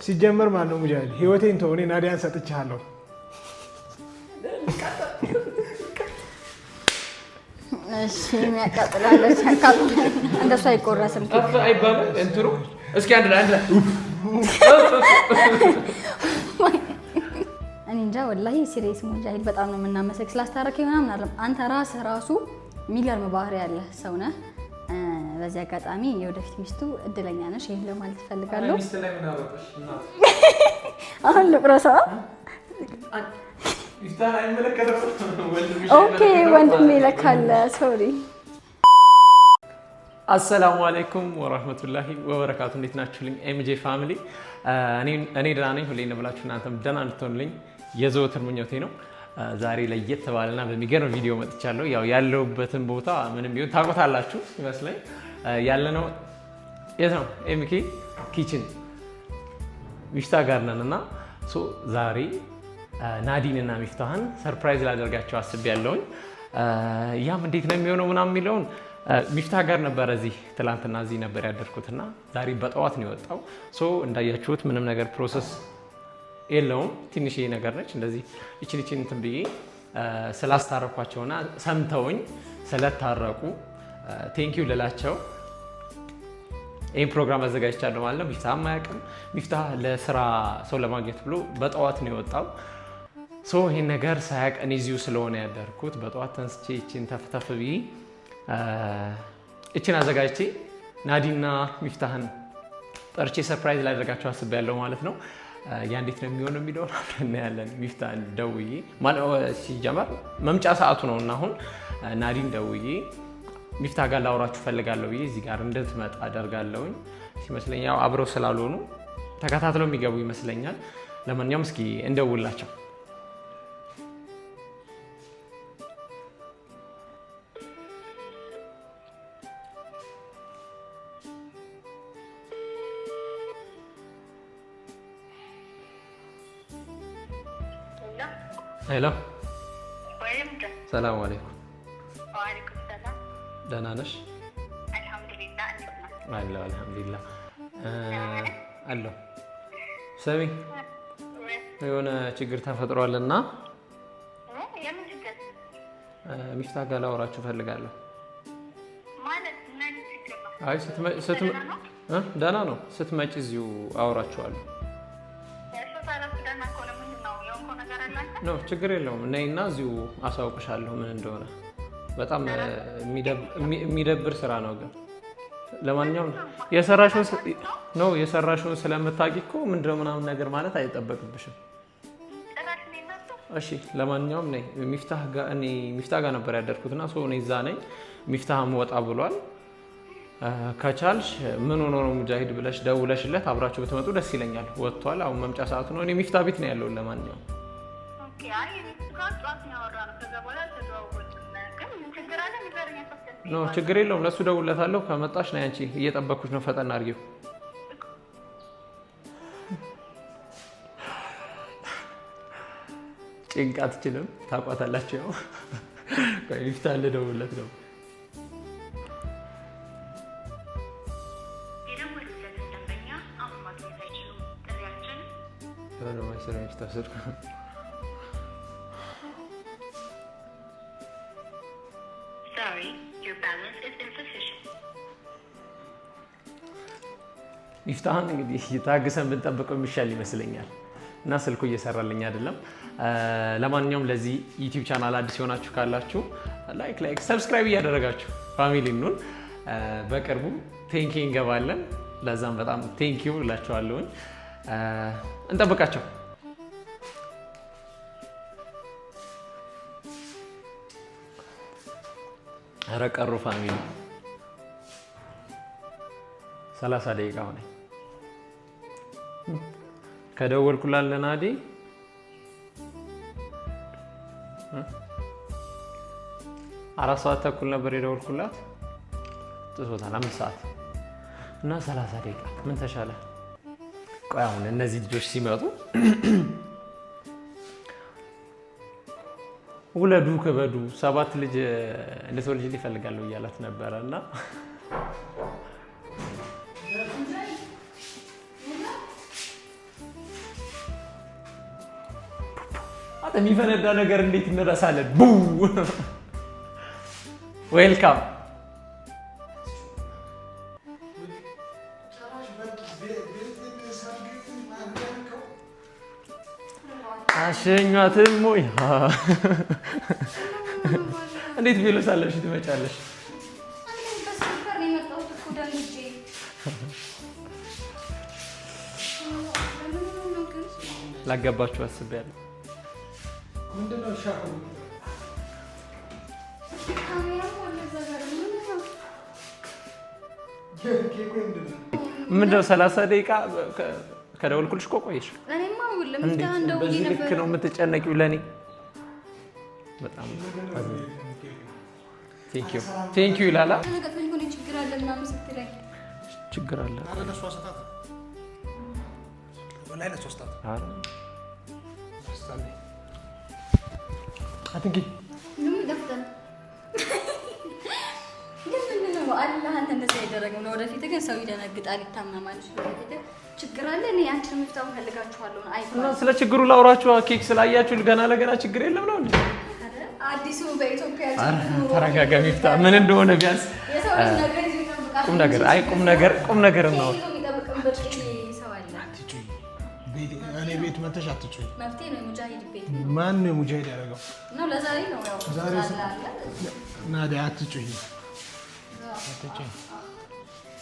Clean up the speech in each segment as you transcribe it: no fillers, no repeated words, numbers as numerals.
ሲጀመር ማን ነው ሙጃሂድ? ህይወቴን ተው፣ እኔ ናዲያን ሰጥቻለሁ። እሺ የሚያቃጥላለች ያቃጥላል። እንደሱ አይቆረስም አይባልም እንትሩ። እስኪ አንድ ላይ እኔ እንጃ ወላሂ ሲሪየስ ሙጃሂድ በጣም ነው የምናመሰግነው ስላስታረከኝ ምናምን አይደለም። አንተ ራስህ ራሱ የሚገርም ባህሪ ያለህ ሰው ነህ። በዚህ አጋጣሚ የወደፊት ሚስቱ እድለኛ ነሽ፣ ይሄን ለማለት እፈልጋለሁ። አሁን ልቁረሳ። ኦኬ ወንድሜ ለካለ ሶሪ። አሰላሙ አለይኩም ወራህመቱላሂ ወበረካቱ። እንዴት ናችሁልኝ ኤምጄ ፋሚሊ? እኔ ደህና ነኝ። ሁሌ እንደምላችሁ እናንተም ደህና እንድትሆኑልኝ የዘወትር ምኞቴ ነው። ዛሬ ለየት ባለና በሚገርም ቪዲዮ መጥቻለሁ። ያው ያለሁበትን ቦታ ምንም ቢሆን ታውቁታላችሁ ይመስለኝ። ያለነው የት ነው? ኤምኬ ኪችን ሚፍታ ጋር ነን እና ዛሬ ናዲን እና ሚፍታህን ሰርፕራይዝ ላደርጋቸው አስቤያለሁኝ። ያም እንዴት ነው የሚሆነው ምናምን የሚለውን ሚፍታህ ጋር ነበረ እዚህ ትላንትና እዚህ ነበር ያደርኩትና ዛሬ በጠዋት ነው የወጣው። እንዳያችሁት ምንም ነገር ፕሮሰስ የለውም። ትንሽዬ ነገር ነች። እንደዚህ እችን እንትን ብዬ ስላስታረኳቸውና ሰምተውኝ ስለታረቁ ቴንኪው ልላቸው ይህን ፕሮግራም አዘጋጅቻለሁ ማለት ነው። ሚፍታህ አያውቅም። ሚፍታህ ለስራ ሰው ለማግኘት ብሎ በጠዋት ነው የወጣው። ይህን ነገር ሳያውቅ እኔ እዚሁ ስለሆነ ያደርኩት በጠዋት ተንስቼ እችን ተፍተፍ ብዬ እችን አዘጋጅቼ ናዲና ሚፍታህን ጠርቼ ሰርፕራይዝ ላደርጋቸው አስቤያለሁ ማለት ነው። ያ እንዴት ነው የሚሆነው የሚለውን አብረን እናያለን። ሚፍታህን ደውዬ ሲጀመር መምጫ ሰዓቱ ነው እና አሁን ናዲን ደውዬ ሚፍታህ ጋር ላውራችሁ ፈልጋለሁ ብዬ እዚህ ጋር እንድትመጣ አደርጋለሁኝ። ሲመስለኝ ያው አብረው ስላልሆኑ ተከታትለው የሚገቡ ይመስለኛል። ለማንኛውም እስኪ እንደውላቸው። ሄሎ፣ ሰላም አለይኩም። ደህና ነሽ? አለሁ አልሐምዱሊላህ አለሁ። ስሚ የሆነ ችግር ተፈጥሯልና ሚፍታህ ጋር ላወራችሁ እፈልጋለሁ። አይ ደህና ነው። ስትመጪ እዚሁ አወራችኋለሁ። ነው ችግር የለውም። ነይና እዚሁ አሳውቅሻለሁ ምን እንደሆነ። በጣም የሚደብር ስራ ነው ግን ለማንኛውም የሰራሽውን ስለምታውቂ እኮ ምንድነው ምናምን ነገር ማለት አይጠበቅብሽም። እሺ ለማንኛውም ነይ። ሚፍታህ ጋር ነበር ያደርኩትና እኔ እዛ ነኝ። ሚፍታህም ወጣ ብሏል። ከቻልሽ ምን ሆኖ ነው ሙጃሂድ ብለሽ ደውለሽለት አብራችሁ ብትመጡ ደስ ይለኛል። ወጥቷል። አሁን መምጫ ሰዓቱ ነው። እኔ ሚፍታህ ቤት ነው ያለውን። ለማንኛውም ኖ ችግር የለውም። ለሱ ደውለታለሁ። ከመጣሽ ነይ አንቺ። እየጠበኩሽ ነው። ፈጠን አድርጊው። ጭንቅ አትችልም። ታውቋታላችሁ። ያው ሚፍታህ ልደውልለት ነው። ሚፍታህን እንግዲህ ታግሰን ብንጠብቀው የሚሻል ይመስለኛል እና ስልኩ እየሰራልኝ አይደለም። ለማንኛውም ለዚህ ዩቲዩብ ቻናል አዲስ የሆናችሁ ካላችሁ ላይክ ሰብስክራይብ እያደረጋችሁ ፋሚሊ ኑን። በቅርቡ ቴንኪ እንገባለን። ለዛም በጣም ቴንኪው እላቸዋለሁኝ። እንጠብቃቸው። ኧረ ቀሩ ፋሚሊ 30 ደቂቃ ሆነ ከደወልኩላት ለናዲ 4 ሰዓት ተኩል ነበር የደወልኩላት። ጥሶታል 5 ሰዓት እና 30 ደቂቃ ምን ተሻለ? ቆይ አሁን እነዚህ ልጆች ሲመጡ ውለዱ ከበዱ 7 ልጅ እንድትወልጅ ይፈልጋለሁ እያላት ነበረ እና የሚፈነዳ ነገር እንዴት እንረሳለን? ቡ ዌልካም አሸኛትም ወይ እንዴት ቢሉ ሳለሽ ትመጫለሽ? ላገባችሁ አስቤያለሁ። ምንድነው ሻቁ? ምንድነው 30 ደቂቃ ከደወልኩልሽ እኮ ቆየሽ። እኔማ ሁሉም በዚህ ልክ ነው የምትጨነቂው ለኔ? በጣም ቴንክ ዩ ይላል። ችግር አለ ወደፊት ግን ሰው ይደነግጣል፣ ይታመማል። ችግር አለ። እኔ አንቺን መፍታው ፈልጋችኋለሁ። እና ስለ ችግሩ ላውራችሁ። ኬክ ስላያችሁ ገና ለገና ችግር የለም ነው እንዴ? አዲሱ በኢትዮጵያ ተረጋጋ። ሚፍታ ምን እንደሆነ ቢያንስ ቁም ነገር ቁም ነገር ነው። እኔ ቤት መተሽ አትጩኝ። መፍትሄ ነው። ሙጃሂድ ቤት ማን ነው ሙጃሂድ ያደረገው? ነው ለዛሬ ነው ያው ዛሬ ናዲያ አትጩኝ።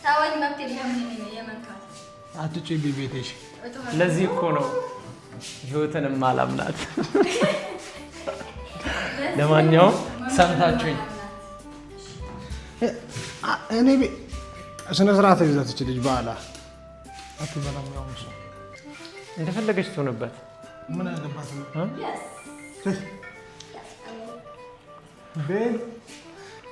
ታወኝ መፍትሄ ለምን የመንካት አትጩኝ ቤቴሽ። ለዚህ እኮ ነው ህይወትንም አላምናት። ለማንኛውም ሰምታችሁኝ እኔ ስነ ስርዓት ይዛት ልጅ በኋላ አትበላም። ያው እሱ እንደፈለገች ትሆንበት ምን አገባት? ቤብ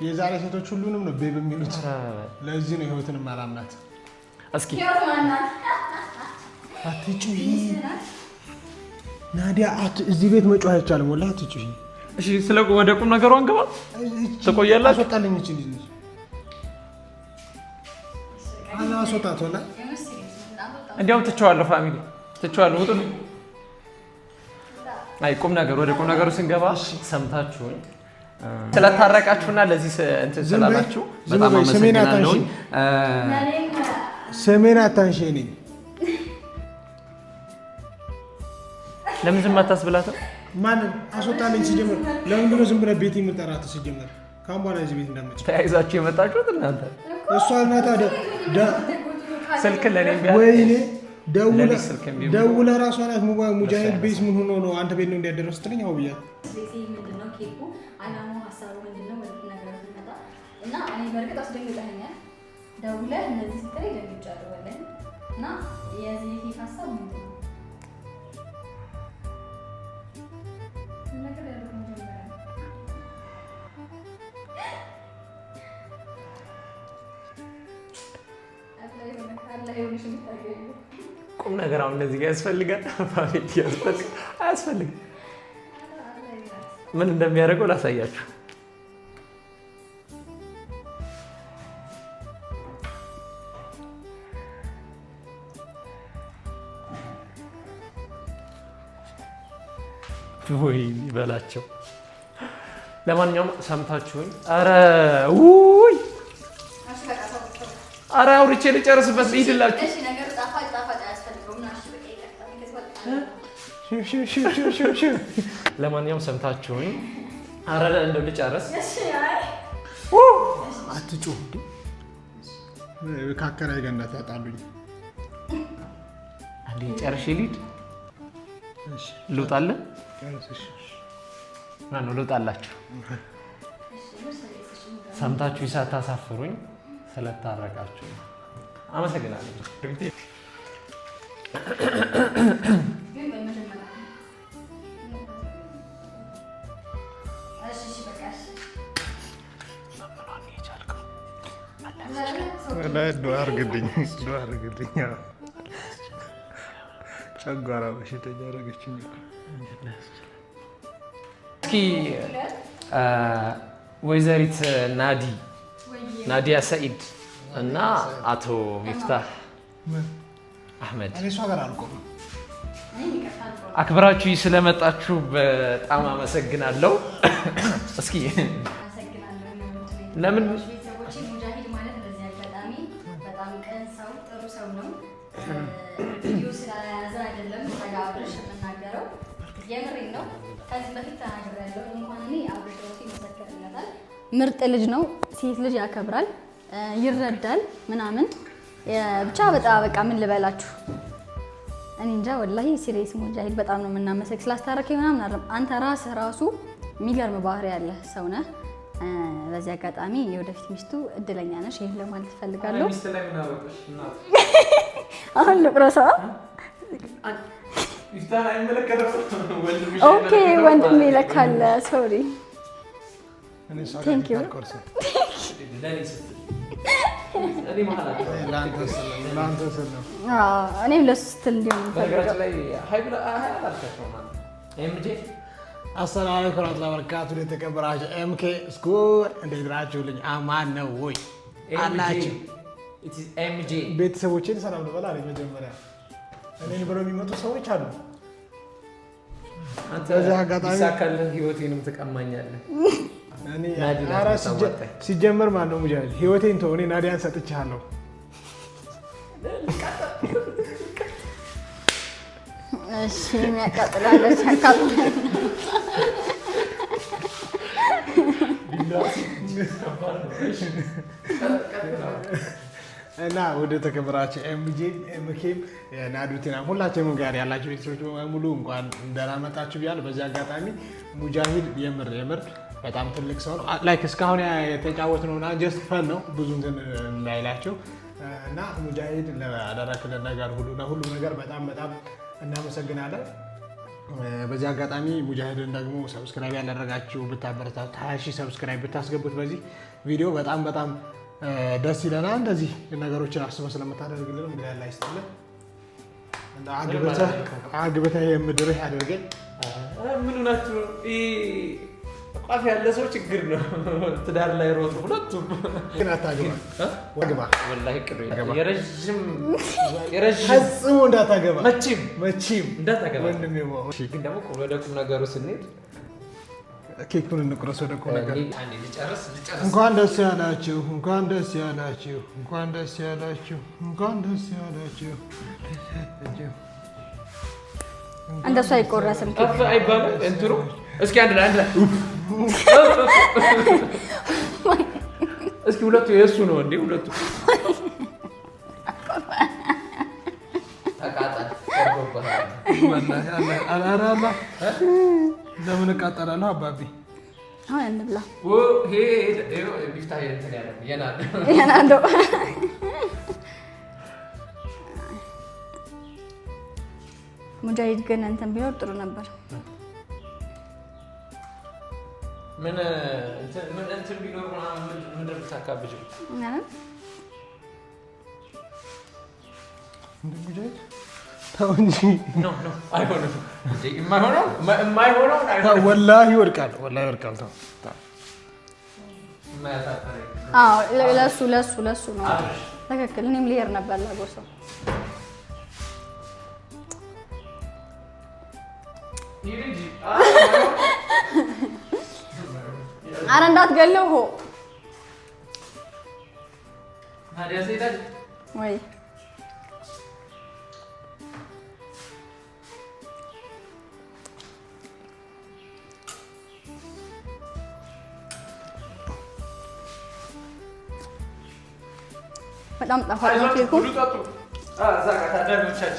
የዛሬ ሴቶች ሁሉንም ነው ቤብ የሚሉት። ለዚህ ነው ህይወትንም አላምናት። እስኪ አትጩሂ ናዲያ፣ እዚህ ቤት መጮህ አይቻልም። ወላሂ አትጩሂ። እሺ፣ ስለ ወደ ቁም ነገሩ አንገባ። ትቆያላችሁ። አስወጣልኝ እቺ ልጅ አላ አስወጣት። ወላሂ እንዲያውም ትቼዋለሁ። ፋሚሊ ትቼዋለሁ። ውጡ። አይ ቁም ነገር ወደ ቁም ነገሩ ስንገባ ሰምታችሁኝ ስለታረቃችሁና ለዚህ እንትን ስላላችሁ በጣም አመሰግናለሁ። ስሜን አታንሺ። እኔ ለምን ዝም አታስብላትም? ማንን አስወጣልኝ? ሲጀምር ለምንድን ነው ዝም ብለህ ቤት የምጠራት? ሲጀምር ካሁን በኋላ እዚህ ቤት እንዳትመጪ። ተያይዛችሁ የመጣችሁት እናንተ። እሷ እናታ ስልክ ለኔ ቢያ ወይኔ ደውለህ ራሷ ናት ሙጃሂድ ቤት ምን ሆኖ ነው አንተ ቤት ነው እንዲያደረው ስትለኝ አው ብያት። እና እኔ በርግጥ አስደንግጠኸኛል። ደውለህ እንደዚህ ስትለኝ ደንግጫለሁ ወላሂ። እና የዚህ ኬክ ሀሳብ ምንድን ነው? ቁም ነገር አሁን እንደዚህ ጋር ያስፈልጋል? ፋሚሊ ያስፈልግ አያስፈልግም? ምን እንደሚያደርገው ላሳያችሁ። ወይ ይበላቸው። ለማንኛውም ሰምታችሁኝ። ኧረ አውርቼ ልጨርስበት ልሂድላችሁ። ለማንኛውም ሰምታችሁኝ። ኧረ እንደው ልጨርስ። አትጩህ። ከአከራይ ጋር እንዳታጣሉኝ። አንዴ ጨርሼ ልሂድ። ልውጣለን። ማነው ልውጣላችሁ? ሰምታችሁ ሳታሳፍሩኝ ስለታረቃችሁ አመሰግናለሁ። ዱአ አድርግልኝ። ጨጓራ በሽተኛ አደረገችኝ። እስኪ ወይዘሪት ናዲያ ሰኢድ እና አቶ ሚፍታህ አህመድ እኔ እሷ ጋር አልቆምም። አክብራችሁ ስለመጣችሁ በጣም አመሰግናለሁ። እስኪ ለምን ቤተሰቦቼ ሙጃሂድ ማለት በዚህ አጋጣሚ በጣም ቀን ሰው ጥሩ ሰው ነው። ቪዲዮ ስለያዘ አይደለም ተጋብረሽ የምናገረው የምሬን ነው። ከዚህ በፊት ተናግሬያለሁ። እንኳን እኔ አብረሽ ራሱ ይመሰክርለታል። ምርጥ ልጅ ነው። ሴት ልጅ ያከብራል፣ ይረዳል ምናምን ብቻ በጣም በቃ ምን ልበላችሁ እኔ እንጃ ወላሂ ሲሪየስ ሙጃሂድ በጣም ነው የምናመሰግነው። ስላስታረከኝ ምናምን አይደለም አንተ ራስህ ራሱ የሚገርም ባህሪ ያለህ ሰው ነህ። በዚህ አጋጣሚ የወደፊት ሚስቱ እድለኛ ነሽ። ይሄን ለማለት ፈልጋለሁ። አሁን ልቅረሳ። ኦኬ ወንድሜ ይለካል። ሶሪ ቴንክ ዩ እኔም ለሱ ስትል እንዲሆን አሰላሙ አለይኩም ወራህመቱላሂ ወበረካቱህ። የተከበራችሁ ኤምኬ ስኩል እንዴት ናችሁልኝ? አማን ነው ወይ አላችሁ? ቤተሰቦቼን ሰላም ልበል አለኝ። መጀመሪያ እኔን ብለው የሚመጡ ሰዎች አሉ። በዚህ አጋጣሚ ይሳካልህ፣ ህይወቴንም ትቀማኛለህ። ሲጀመር ማነው ሙጃሂድ ህይወቴን ተው፣ እኔ ናዲያን ሰጥቻለሁ። እሺ የሚያቃጥላለች ያቃጥላል። እና ወደ ተከበራችሁ ኤምኬም ናዱቴናም ሁላችንም ጋር ያላችሁ ቤተሰቦች በሙሉ እንኳን ደህና መጣችሁ ብያለሁ። በዚህ አጋጣሚ ሙጃሂድ የምር በጣም ትልቅ ሰው ነው። ላይክ እስካሁን የተጫወትነው እና ጀስት ፈን ነው ብዙ እንትን እንዳይላቸው እና ሙጃሂድ ላደረክልን ነገር ሁሉ ለሁሉ ነገር በጣም እናመሰግናለን። በዚህ አጋጣሚ ሙጃሂድን ደግሞ ሰብስክራይብ ያላደረጋችሁ ብታበረታቱ 20,000 ሰብስክራይብ ብታስገቡት በዚህ ቪዲዮ በጣም ደስ ይለናል። እንደዚህ ነገሮችን አስበህ ስለምታደርግልን እንግዲህ ያለ አይስጥልን። እንደ አግብተህ የምድርህ ያደርገኝ። ምን ናችሁ ቋፍ ያለ ሰው ችግር ነው። ትዳር ላይ ሮጡ ሁለቱም ግን አታገባ ወላሂ ቅር የረጅም ፈጽሞ እንዳታገባ መቼም እንዳታገባ። ግን ደግሞ ወደ ቁም ነገሩ ስንሄድ ኬኩን እንቁረስ። ወደ ቁም ነገር እንኳን ደስ ያላችሁ፣ እንኳን ደስ ያላችሁ፣ እንኳን ደስ ያላችሁ፣ እንኳን ደስ ያላችሁ። እንደሱ አይቆረስም ከፍ አይባልም እንትሩ። እስኪ አንድ ላይ እስኪ ሁለቱ የእሱ ነው እንዴ? ሁለቱ ተቃጠል ለምን እቃጠላለሁ? አባቢ አሁን እንብላ። የናዶ ሙጃሂድ ግን እንትን ቢኖር ጥሩ ነበር። ምን እንትን ቢኖር ምን ብታካብጅ ሙጃሂድ ተው እንጂ አይሆንም። የማይሆነው ወላሂ ይወድቃል። ለሱ ነው ትክክል። እኔም ልሄድ ነበር ላጎርሰው። ኧረ እንዳትገለው ወይ በጣም ጣፋጭ ነው ኬኩ።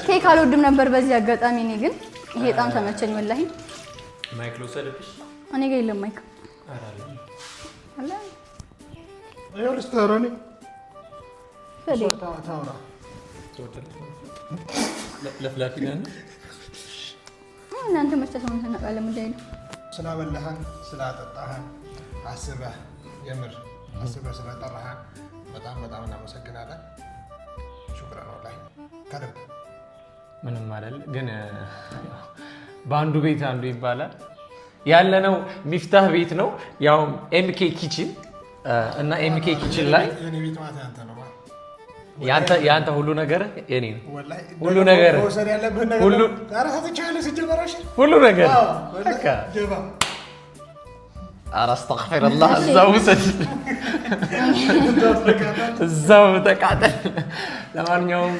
ኬክ አልወድም ነበር በዚህ አጋጣሚ። እኔ ግን ይሄ በጣም ተመቸኝ ወላሂ። ማይክ ልውሰድብሽ? እኔ ጋር የለም ማይክ። እናንተ መች ተሰሙን ተናቃለን። ሙጃሂድ ስላበላህን ስላጠጣህን አስበህ ስለጠራህን በጣም እናመሰግናለን። ሹክራን ወላሂ ከልብ ምንም አይደል። ግን በአንዱ ቤት አንዱ ይባላል። ያለነው ሚፍታህ ቤት ነው፣ ያው ኤምኬ ኪችን እና ኤምኬ ኪችን ላይ ያንተ ሁሉ ነገር የኔ ነው። ሁሉ ነገር ሁሉ ነገር በቃ አስተግፊሩላህ እዛው ተቃጠል። ለማንኛውም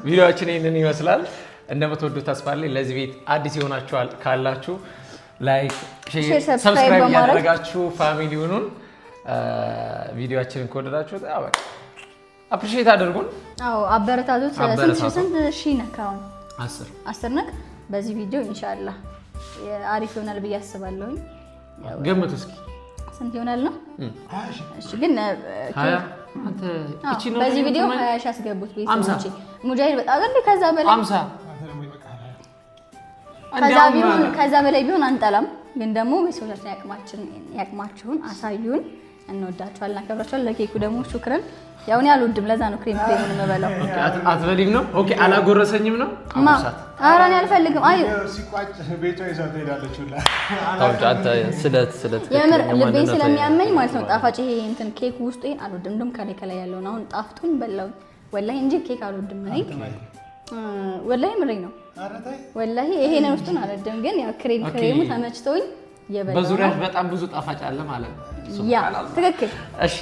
ቪዲዮአችን ይህንን ይመስላል። እንደምትወዱት ተስፋ አለኝ። ለዚህ ቤት አዲስ ይሆናችኋል ካላችሁ ላይክ፣ ሼር፣ ሰብስክራይብ ያደረጋችሁ ፋሚሊ ሁኑን። ቪዲዮአችንን ከወደዳችሁት በቃ አፕሪሺየት አድርጉን። አዎ አበረታቱት። ስንት ሺህ ነካው? 10 ነክ። በዚህ ቪዲዮ ኢንሻአላህ አሪፍ ይሆናል ብዬ አስባለሁ። ገምቱ እስኪ ስንት ይሆናል ነው? እሺ ግን አንተ እቺ ነው በዚህ ቪዲዮ 20 ሺህ አስገቡት። ቤተሰቦቼ ሙጃሂድ በጣም ከዛ በላይ 50 ከዛ በላይ ቢሆን አንጠላም። ግን ደግሞ ቤተሰቦቻችን ያቅማችሁን አሳዩን። እንወዳችኋለን፣ እናከብራችኋለን። ለኬኩ ደግሞ ሹክረን። ያው እኔ አልወድም፣ ለዛ ነው ክሬም የምበላው። አትበሊም ነው? ኦኬ አላጎረሰኝም ነው? ኧረ እኔ አልፈልግም። አይ ሲቋጭ ቤቷ ይዛው ትሄዳለች ሁላ። ስለት የምር ልቤን ስለሚያመኝ ማለት ነው። ጣፋጭ ይሄ እንትን ኬክ ውስጡ ይሄን አልወድም። እንደውም ከላይ ያለውን አሁን ጣፍጡን በላው ወላሂ እንጂ ኬክ አልወድም እኔ ወላሂ ምሬ ነው። ወላሂ ይሄንን ውስጡን አልወድም። ግን ያው ክሬሙ ተመችቶኝ የበላው። በዙሪያሽ በጣም ብዙ ጣፋጭ አለ ማለት ነው። ያ ትክክል። እሺ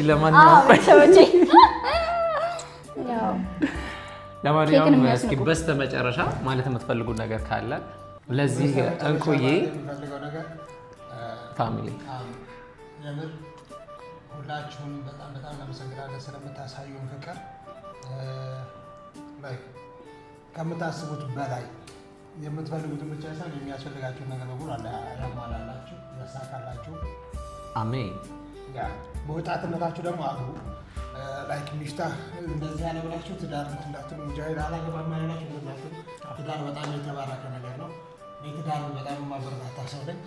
ለማንኛውም እስኪ በስተመጨረሻ ማለት የምትፈልጉት ነገር ካለ ለዚህ እንቁዬ ፋሚሊ የምር ሁላችሁም በጣም እናመሰግናለን ስለምታሳዩን ፍቅር። ከምታስቡት በላይ የምትፈልጉትን ብቻ ሳይሆን የሚያስፈልጋችሁን ነገር በሙሉ ያሟላላችሁ፣ ያሳካላችሁ። አሜን። በወጣትነታችሁ ደግሞ አግቡ። ላይክ ሚፍታህ እንደዚህ ያለ ብላችሁ ትዳር እንዳትሉ፣ ሙጃሂድ አላገባም ያላችሁ እንደዛችሁ። ትዳር በጣም የተባረከ ነገር ነው። እኔ ትዳርን በጣም ማበረታታ ሰው ነኝ።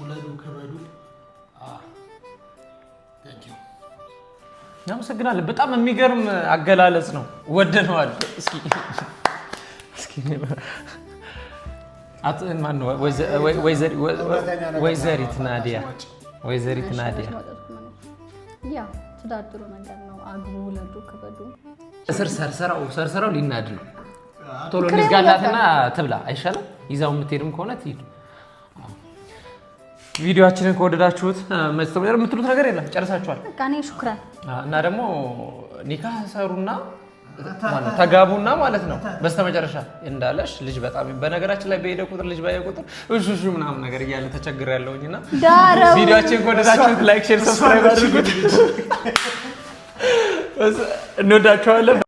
ውለዱ፣ ክበዱ። እናመሰግናለን። በጣም የሚገርም አገላለጽ ነው፣ ወደነዋል። እስኪ ማነው ወይዘሪት ናዲያ ያ ትዳር ጥሩ ነገር ነው። አግቡ፣ ውለዱ፣ ክበዱ። ሰርሰራው ሊናድ ነው። ቶሎ እንዝጋላትና ትብላ አይሻልም? ይዛው የምትሄድም ከሆነ ትሂድ። ቪዲዮአችንን ከወደዳችሁት መስተምር የምትሉት ነገር የለም? ጨርሳችኋል? በቃ እኔ ሹክራን እና ደግሞ ኒካህ ሰሩና ተጋቡና ማለት ነው። በስተመጨረሻ እንዳለሽ ልጅ በጣም በነገራችን ላይ በሄደ ቁጥር ልጅ ባየ ቁጥር እሹ ምናምን ነገር እያለ ተቸግር ያለውኝና ቪዲዮአችንን ከወደዳችሁት ላይክ፣ ሼር፣ ሰብስክራይብ አድርጉት። እንወዳችኋለን።